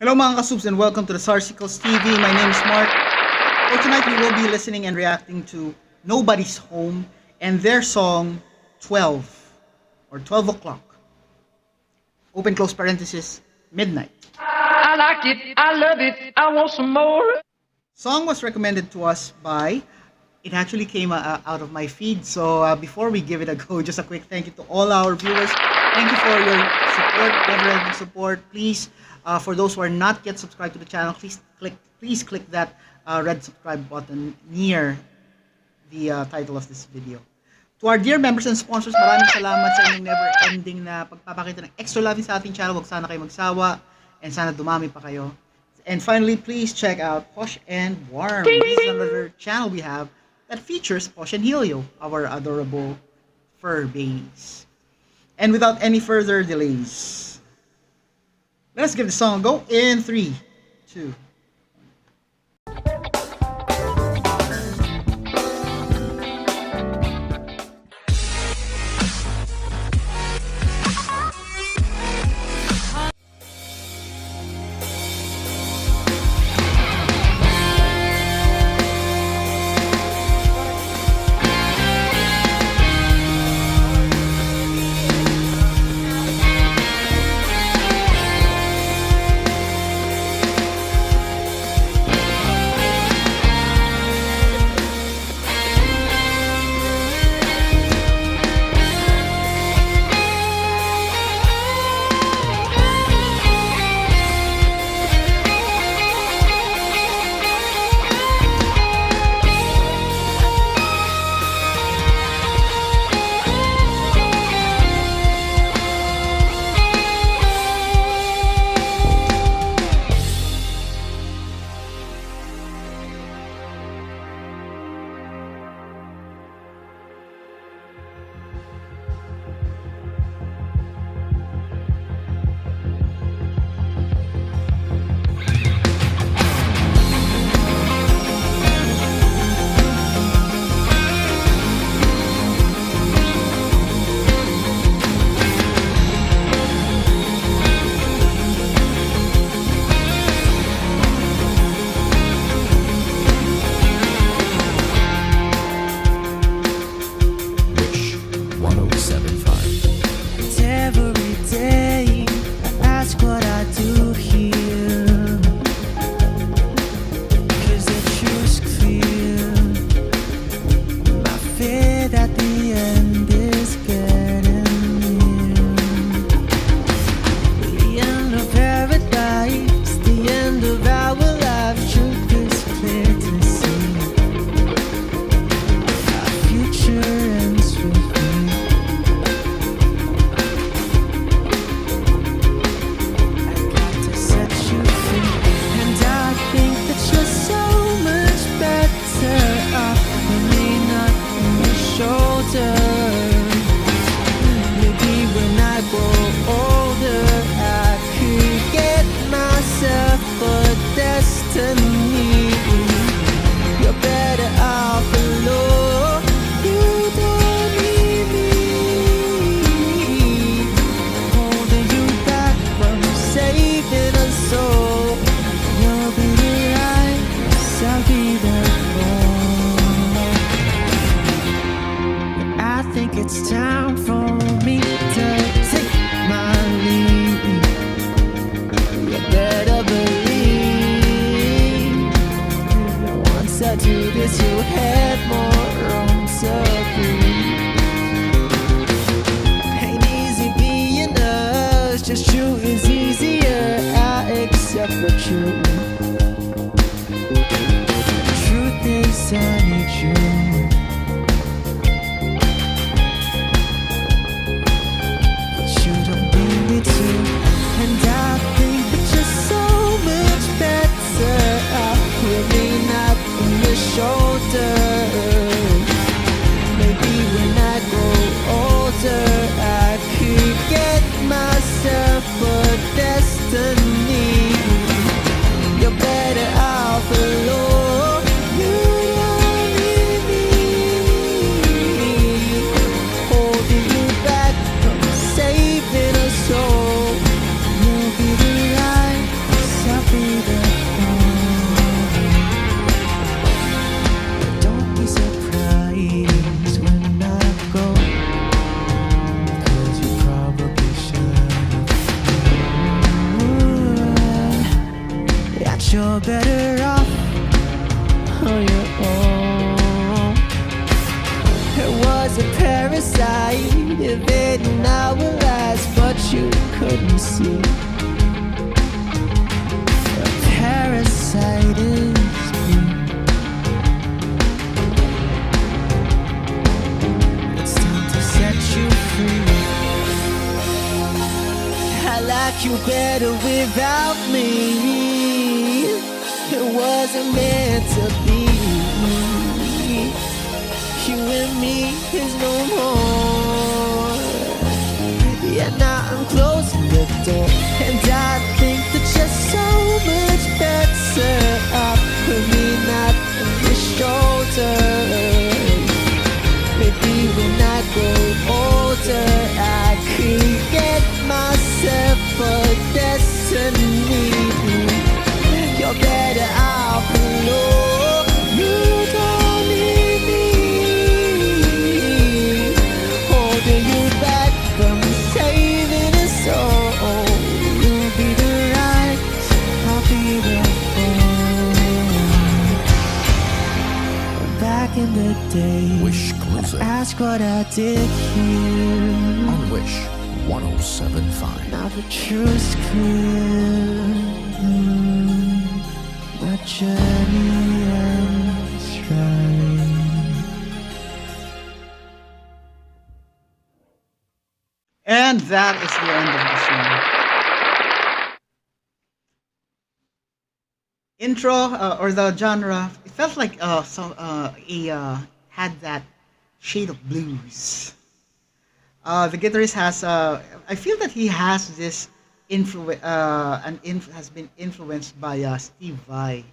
Hello mga kasubs and welcome to the Sarsicles TV. My name is Mark. For tonight we will be listening and reacting to Nobody's Home and their song 12 or 12 o'clock. Open close parenthesis, midnight. I like it, I love it, I want some more. Song was recommended to us by, it actually came out of my feed. So before we give it a go, just a quick thank you to all our viewers. Thank you for your support, never-ending support. Please, for those who are not yet subscribed to the channel, please click that red subscribe button near the title of this video. To our dear members and sponsors, maraming salamat sa inyong never-ending na pagpapakita ng extra love sa ating channel. Huwag sana kayo magsawa and sana dumami pa kayo. And finally, please check out Posh and Warm. This is another channel we have that features Posh and Helio, our adorable fur babies. And without any further delays, let's give the song a go in 3, 2. It's time for me to take my lead. You better believe once I do this, you'll have more room to breathe. Ain't easy being us, just you is easier. I accept the truth. Truth is, I need you. And I think that you're so much better. I really not on your shoulder. Maybe when I grow older, I could get myself a destiny. You're better off alone. You don't need me holding you back from saving a soul. you're better off on your own. It was a parasite invading our lives, but you couldn't see. A parasite is me. It's time to set you free. I like you better without me. It wasn't meant to be. You and me is no more. Yeah, now I'm closing the door, and I think that you're so much better off with me not on your shoulder. Maybe when I grow older, I create myself a destiny. You're better off alone. You don't need me holding you back from saving us all. You'll be the right, I'll be the wrong. Back in the day, Wish Closer ask what I did here. on Wish 1075. Now the truth's clear. The journey ends right. And that is the end of the song. Intro or the genre, it felt like had that shade of blues. The guitarist has, I feel that he has this has been influenced by Steve Vai.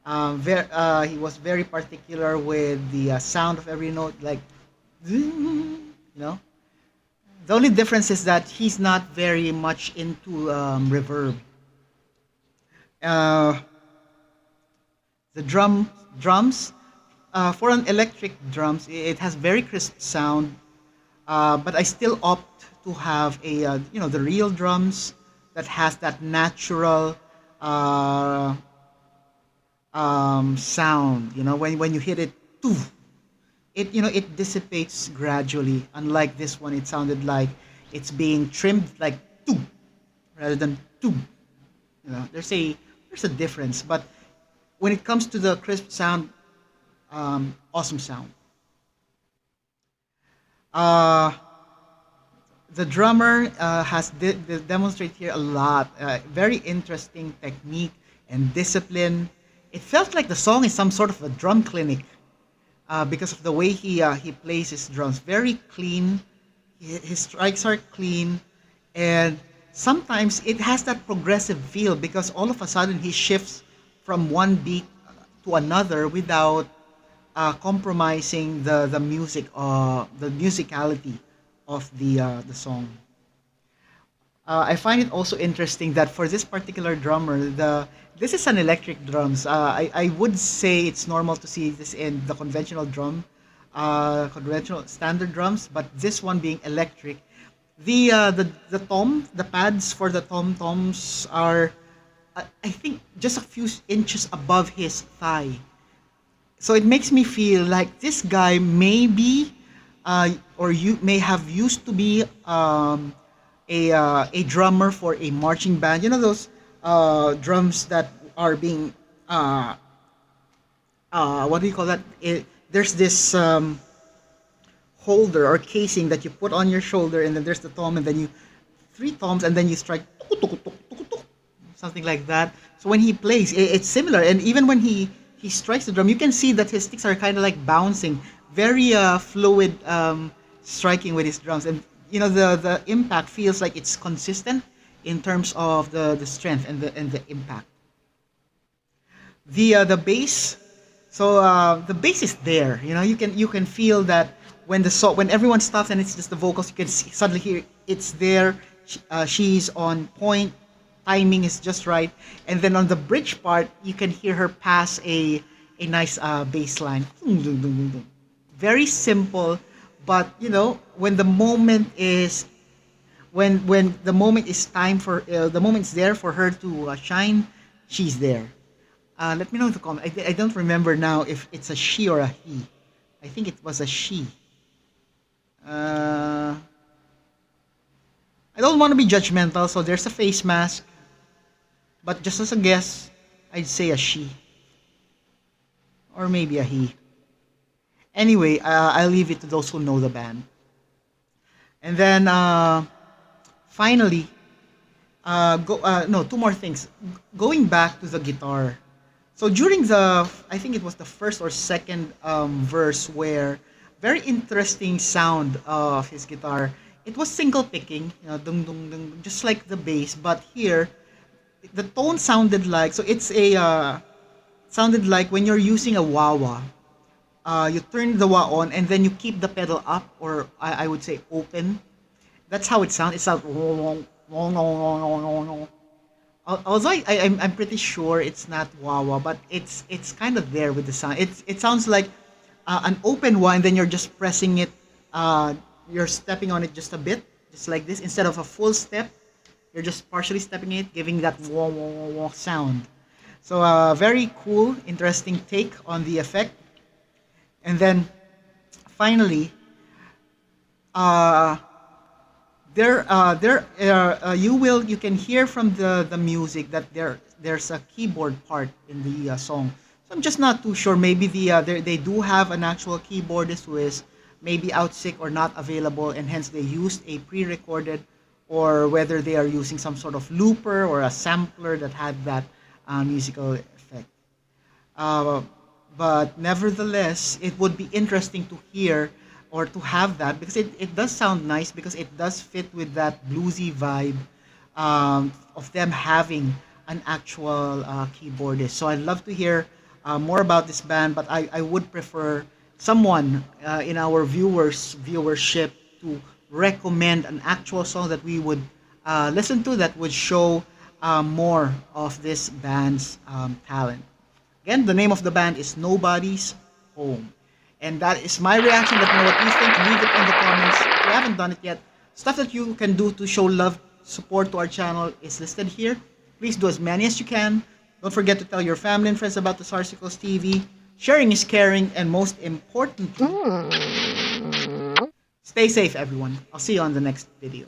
He was very particular with the sound of every note, like, you know. The only difference is that he's not very much into reverb. Uh, the drums, for an electric drums, it has very crisp sound. But I still opt to have the real drums that has that natural sound. You know, when you hit it, poof, it dissipates gradually. Unlike this one, it sounded like it's being trimmed like two rather than two. You know, there's a difference, but when it comes to the crisp sound, awesome sound. Uh, the drummer has demonstrate here a lot. Very interesting technique and discipline. It felt like the song is some sort of a drum clinic because of the way he plays his drums. Very clean. His strikes are clean, and sometimes it has that progressive feel because all of a sudden he shifts from one beat to another without compromising the music, the musicality of the song. I find it also interesting that for this particular drummer, this is an electric drums. I would say it's normal to see this in the conventional standard drums, but this one being electric, the pads for the toms are, I think, just a few inches above his thigh. So it makes me feel like this guy may be, or you may have used to be a drummer for a marching band. You know those drums that are being what do you call that? There's this holder or casing that you put on your shoulder, and then there's the tom, and then you three toms, and then you strike tuk, tuk, tuk, tuk, tuk, something like that. So when he plays, it's similar, and even when he strikes the drum, you can see that his sticks are kind of like bouncing, very fluid striking with his drums, and the impact feels like it's consistent in terms of the strength and the impact. The bass, so the bass is there. You can feel that when everyone stops and it's just the vocals, you can suddenly hear it's there. She's on point, timing is just right, and then on the bridge part, you can hear her pass a nice bass line. Very simple, but when the moment is when the moment is time for the moment's there for her to shine, she's there. Let me know in the comment. I don't remember now if it's a she or a he. I think it was a she. Uh, I don't want to be judgmental, so there's a face mask. But just as a guess, I'd say a she. Or maybe a he. Anyway, I'll leave it to those who know the band. And then, finally, no, two more things. Going back to the guitar. So during I think it was the first or second verse where very interesting sound of his guitar. It was single picking, dung dung dung, just like the bass. But here, the tone sounded like, so it's a sounded like when you're using a wah wah. You turn the wah on and then you keep the pedal up, or I would say open. That's how it sounds. It sounds. Although I'm pretty sure it's not wah wah, but it's kind of there with the sound. It sounds like an open one, then you're just pressing it. You're stepping on it just a bit, just like this. Instead of a full step, you're just partially stepping it, giving that wah wah wah wah sound. So very cool, interesting take on the effect. And then finally, uh, you can hear from the music that there's a keyboard part in the song. So I'm just not too sure. Maybe they do have an actual keyboardist who is maybe out sick or not available, and hence they used a pre-recorded, or whether they are using some sort of looper or a sampler that had that musical effect. Uh, but nevertheless, it would be interesting to hear or to have that, because it does sound nice, because it does fit with that bluesy vibe of them having an actual keyboardist. So I'd love to hear more about this band, but I would prefer someone in our viewership to recommend an actual song that we would listen to, that would show more of this band's talent. Again, the name of the band is Nobody's Home. And that is my reaction. Let me know what you think. Leave it in the comments. If you haven't done it yet, stuff that you can do to show love, support to our channel is listed here. Please do as many as you can. Don't forget to tell your family and friends about the Sarsicles TV. Sharing is caring, and most importantly, stay safe, everyone. I'll see you on the next video.